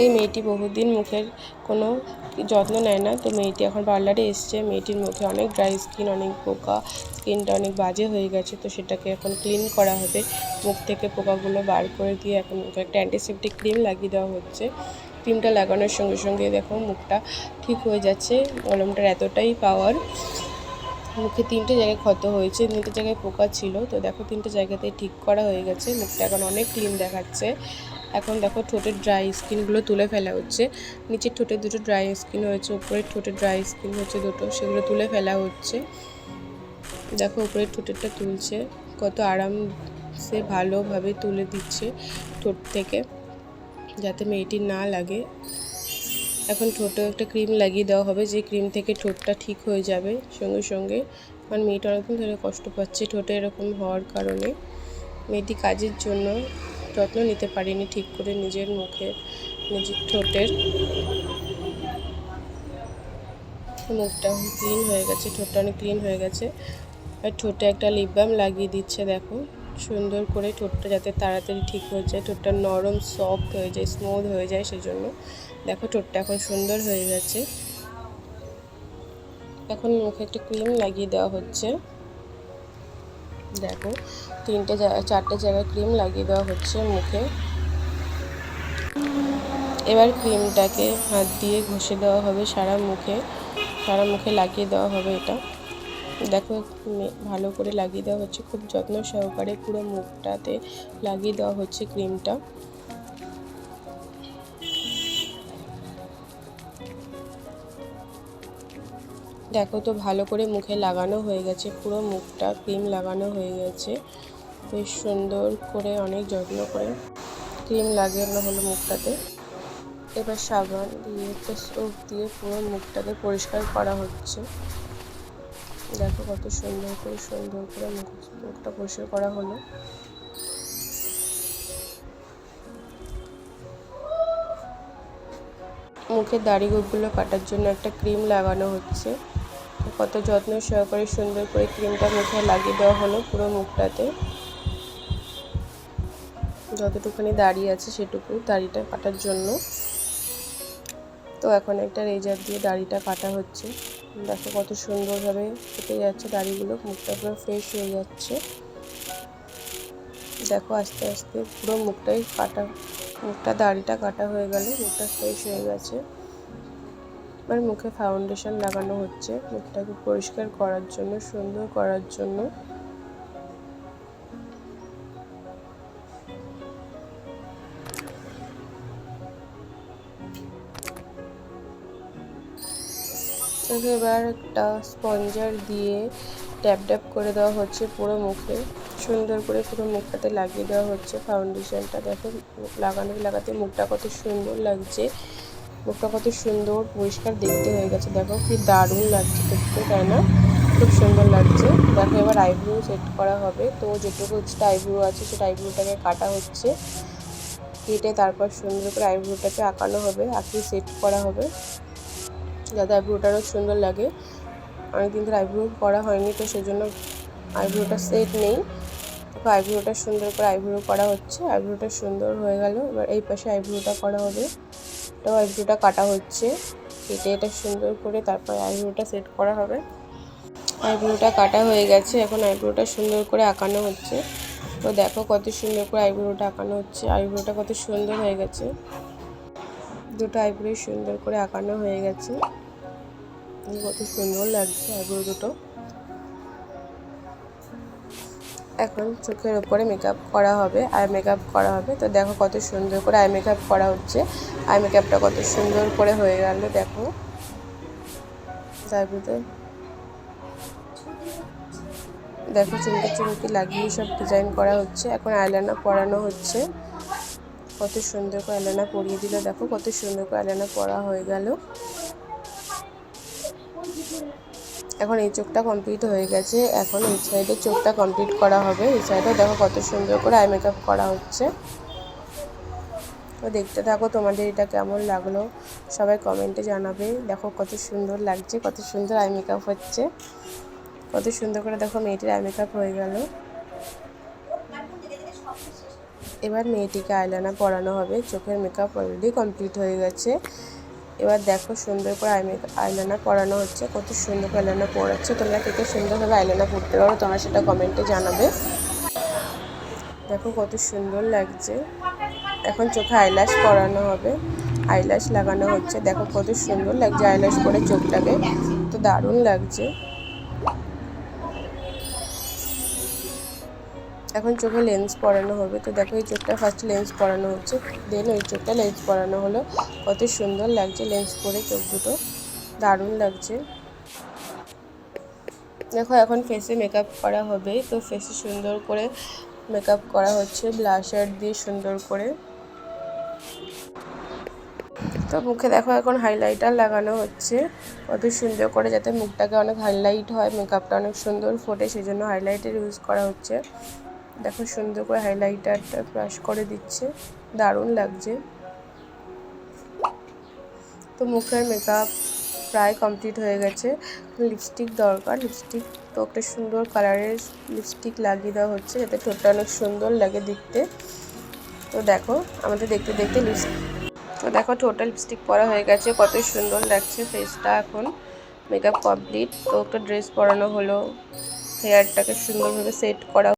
এই মেয়েটি বহুদিন মুখের কোনো যত্ন নেয় না, তো মেয়েটি এখন পার্লারে এসছে। মেয়েটির মুখে অনেক ড্রাই স্কিন, অনেক পোকা, স্কিনটা অনেক বাজে হয়ে গেছে, তো সেটাকে এখন ক্লিন করা হবে। মুখ থেকে পোকাগুলো বার করে দিয়ে এখন মুখে একটা অ্যান্টিসেপ্টিক ক্রিম লাগিয়ে দেওয়া হচ্ছে। ক্রিমটা লাগানোর সঙ্গে সঙ্গে দেখো মুখটা ঠিক হয়ে যাচ্ছে। মলমটার এতটাই পাওয়ার। মুখে 3টে জায়গায় ক্ষত হয়েছে, 3টে জায়গায় পোকা ছিল, তো দেখো 3টে জায়গাতে ঠিক করা হয়ে গেছে। মুখটা এখন অনেক ক্লিন দেখাচ্ছে। এখন দেখো ঠোঁটের ড্রাই স্কিনগুলো তুলে ফেলা হচ্ছে। নিচের ঠোঁটে 2টো ড্রাই স্কিন হয়েছে, উপরের ঠোঁটে ড্রাই স্কিন হচ্ছে 2টো, সেগুলো তুলে ফেলা হচ্ছে। দেখো উপরের ঠোঁটেরটা তুলছে, কত আরাম সে ভালোভাবে তুলে দিচ্ছে ঠোঁট থেকে, যাতে মেয়েটির না লাগে। এখন ঠোঁটে একটা ক্রিম লাগিয়ে দেওয়া হবে, যে ক্রিম থেকে ঠোঁটটা ঠিক হয়ে যাবে সঙ্গে সঙ্গে। কারণ মেয়েটা অনেকদিন ধরে কষ্ট পাচ্ছে ঠোঁটে এরকম হওয়ার কারণে। মেয়েটি কাজের জন্য যত্ন নিতে পারেনি ঠিক করে নিজের মুখের, নিজের ঠোঁটের। মুখটা ক্লিন হয়ে গেছে, ঠোঁটটা অনেক ক্লিন হয়ে গেছে। আর ঠোঁটে একটা লিপ বাম লাগিয়ে দিচ্ছে, দেখো সুন্দর করে ঠোঁটটা যাতে তাড়াতাড়ি ঠিক হয়ে যায়, ঠোঁটটা নরম সফট হয়ে যায়, স্মুথ হয়ে যায়, সেজন্য। দেখো ঠোঁটটা এখন সুন্দর হয়ে গেছে। এখন মুখে একটা ক্রিম লাগিয়ে দেওয়া হচ্ছে। দেখো 4টে জায়গায় ক্রিম লাগিয়ে দেওয়া হচ্ছে মুখে। এবার ক্রিমটাকে হাত দিয়ে ঘষে দেওয়া হবে সারা মুখে লাগিয়ে দেওয়া হবে। এটা দেখো ভালো করে লাগিয়ে দেওয়া হচ্ছে, খুব যত্ন সহকারে পুরো মুখটাতে লাগিয়ে দেওয়া হচ্ছে ক্রিমটা। দেখো তো ভালো করে মুখে লাগানো হয়ে গেছে, পুরো মুখটা ক্রিম লাগানো হয়ে গেছে। বেশ সুন্দর করে অনেক যত্ন করে ক্রিম লাগানো হলো মুখটাতে। এবার সাবান দিয়ে একটা সোপ দিয়ে পুরো মুখটাকে পরিষ্কার করা হচ্ছে। দেখো কত সুন্দর করে মুখটা পরিষ্কার করা হলো। মুখের দাড়িগুলো কাটার জন্য একটা ক্রিম লাগানো হচ্ছে। কত যত্ন সহকারে সুন্দর করে ক্রিমটা মুখে লাগিয়ে দেওয়া হলো পুরো মুখটাতে। যতটুকুনি দাড়ি আছে সেটুকু দাড়িটা কাটার জন্য। তো এখন একটা রেজার দিয়ে দাড়িটা কাটা হচ্ছে। দেখো কত সুন্দরভাবে কেটে যাচ্ছে দাড়িগুলো, মুখটা পুরো ফ্রেশ হয়ে যাচ্ছে। দেখো আস্তে আস্তে পুরো দাড়িটা কাটা হয়ে গেল, মুখটা ফ্রেশ হয়ে গেছে। এবার মুখে ফাউন্ডেশন লাগানো হচ্ছে মুখটাকে পরিষ্কার করার জন্য, সুন্দর করার জন্য। এবার একটা স্পঞ্জার দিয়ে ট্যাপ করে দেওয়া হচ্ছে পুরো মুখে, সুন্দর করে পুরো মুখটাতে লাগিয়ে দেওয়া হচ্ছে ফাউন্ডেশনটা। দেখো লাগাতে মুখটা কত সুন্দর লাগছে, মুখটা কত সুন্দর পরিষ্কার দেখতে হয়ে গেছে। দেখো কি দারুণ লাগছে দেখতে, তাই না? খুব সুন্দর লাগছে। দেখো এবার আইব্রো সেট করা হবে, তো যেটুকু এক্সট্রা আইব্রো আছে সেটা আইব্রোটাকে কাটা হচ্ছে, কেটে তারপর সুন্দর করে আইব্রোটাকে আঁকানো হবে, আঁকিয়ে সেট করা হবে যাতে আইব্রোটা আরও সুন্দর লাগে। অনেকদিন ধরে আইব্রো করা হয়নি, তো সেজন্য আইব্রোটা সেট নেই। তো আইব্রোটা সুন্দর করে আইব্রো করা হচ্ছে। আইব্রোটা সুন্দর হয়ে গেল, এবার এই পাশে আইব্রোটা করা হবে। এটাও আইব্রোটা কাটা হচ্ছে, কেটে এটা সুন্দর করে তারপর আইব্রোটা সেট করা হবে। আইব্রোটা কাটা হয়ে গেছে, এখন আইব্রোটা সুন্দর করে আঁকানো হচ্ছে। তো দেখো কত সুন্দর করে আইব্রোটা আঁকানো হচ্ছে, আইব্রোটা কত সুন্দর হয়ে গেছে। দুটো আইব্রো সুন্দর করে আঁকানো হয়ে গেছে, কত সুন্দর লাগছে আইব্রো দুটো। এখন চোখের ওপরে মেকআপ করা হবে, আই মেকআপ করা হবে। তো দেখো কত সুন্দর করে আই মেকআপ করা হচ্ছে, আই মেকআপটা কত সুন্দর করে হয়ে গেল। দেখো তারপরে দেখো চুমকি লাগিয়ে সব ডিজাইন করা হচ্ছে। এখন আইলাইনার পরানো হচ্ছে, কত সুন্দর করে আইলাইনার পরিয়ে দিল। দেখো কত সুন্দর করে আইলাইনার পরা হয়ে গেল। এখন এই চোখটা কমপ্লিট হয়ে গেছে, এখন এই সাইডের চোখটা কমপ্লিট করা হবে। এই সাইডেও দেখো কত সুন্দর করে আই মেকআপ করা হচ্ছে। তো দেখতে থাকো, তোমাদের এটা কেমন লাগলো সবাই কমেন্টে জানাবে। দেখো কত সুন্দর লাগছে, কত সুন্দর আই মেকআপ হচ্ছে, কত সুন্দর করে দেখো মেয়েটির আই মেকআপ হয়ে গেল। এবার মেয়েটিকে আইলাইনার পরানো হবে। চোখের মেকআপ অলরেডি কমপ্লিট হয়ে গেছে। এবার দেখো সুন্দর করে আইলাইনার পরানো হচ্ছে। কত সুন্দর করে আইলাইনার পরাচ্ছে। তোমরা কে কে সুন্দরভাবে আইলাইনার পরতে পারো তোমরা সেটা কমেন্টে জানাবে। দেখো কত সুন্দর লাগছে। এখন চোখে আইল্যাশ পরানো হবে, আইল্যাশ লাগানো হচ্ছে। দেখো কত সুন্দর লাগছে আইল্যাশ করে চোখটাকে, তো দারুণ লাগছে। এখন চোখে লেন্স পরানো হবে। তো দেখো এই চোখটা ফার্স্ট লেন্স পরানো হচ্ছে, দেন ওই চোখটা লেন্স পরানো হলো। কত সুন্দর লাগছে লেন্স পরে চোখ দুটো, দারুণ লাগছে। দেখো এখন ফেসে মেকআপ করা হবে। তো ফেসে সুন্দর করে মেকআপ করা হচ্ছে ব্লাশার দিয়ে সুন্দর করে। তো মুখে দেখো এখন হাইলাইটার লাগানো হচ্ছে কত সুন্দর করে, যাতে মুখটাকে অনেক হাইলাইট হয়, মেকআপটা অনেক সুন্দর ফোটে, সেই জন্য হাইলাইটার ইউজ করা হচ্ছে। দেখো সুন্দর করে হাইলাইটারটা ব্রাশ করে দিচ্ছে, দারুণ লাগছে। তো মুখের মেকআপ প্রায় কমপ্লিট হয়ে গেছে। লিপস্টিক দরকার, লিপস্টিক তো একটা সুন্দর কালারের লিপস্টিক লাগিয়ে দেওয়া হচ্ছে যাতে ঠোঁটটা অনেক সুন্দর লাগে দেখতে। তো দেখো আমাদের দেখতে দেখতে তো দেখো টোটাল লিপস্টিক পরা হয়ে গেছে, কত সুন্দর লাগছে ফেসটা। এখন মেকআপ কমপ্লিট। তো একটা ড্রেস পরানো হলো, হেয়ারটাকে সুন্দরভাবে সেট করা